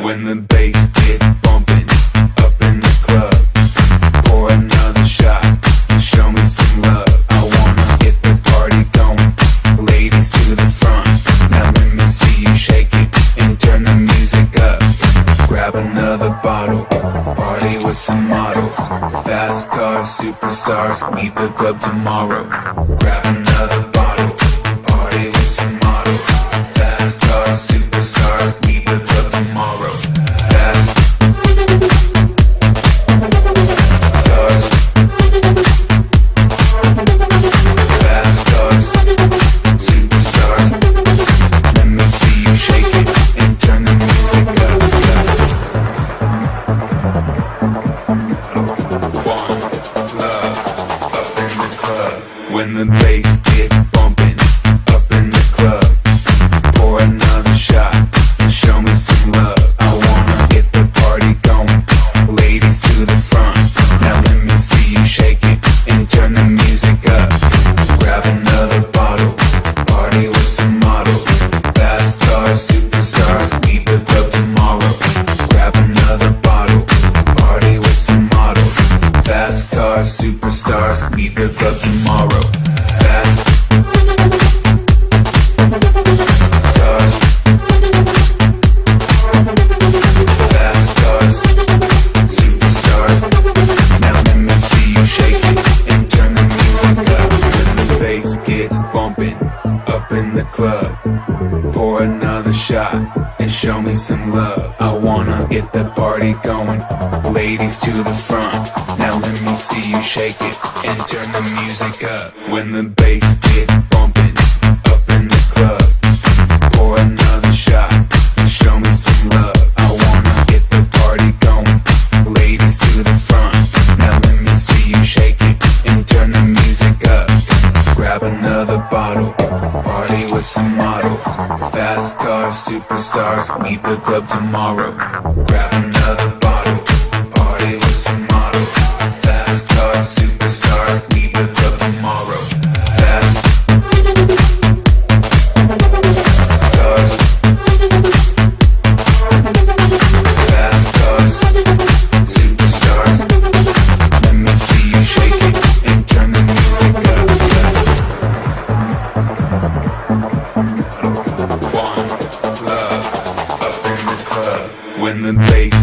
When the bass gets bumping up in the club, pour another shot and show me some love. I wanna get the party going, ladies to the front. Now let me see you shake it and turn the music up. Grab another bottle, party with some models. Fast cars, superstars, meet the club tomorrow. Grab another bottle, party with some models. Fast cars, superstars, meet the club tomorrow. Fast cars, fast cars, superstars. Let me see you shake it and turn the music up. One love up in the club. When the bass gets bumping up in the club, pour another shot and show me some love. I wanna get the party going, ladies to the front. Now let me see you shake it and turn the music up. Grab another bottle, party with some models. Fast cars, superstars, meet the club tomorrow. Grab another bottle, party with some models. Fast cars, superstars, meet the club tomorrow. Fast cars, fast cars, superstars. Now let me see you shake it and turn the music up. When the bass gets bumping up in the club, pour another shot and show me some love. I wanna get the party going, ladies to the front. Now let me see you shake it and turn the music up. When the bass gets bumping up in the club, pour another shot and show me some love. I wanna get the party going, ladies to the front. Now let me see you shake it and turn the music up. Grab another bottle, party with some models. Fast cars, superstars, meet the club tomorrow. Grab another bottle, party with some models. Fast cars, superstars, meet the club tomorrow. Fast cars, fast cars, superstars. Let me see you shake it and turn the music up. One love up in the club. When the bass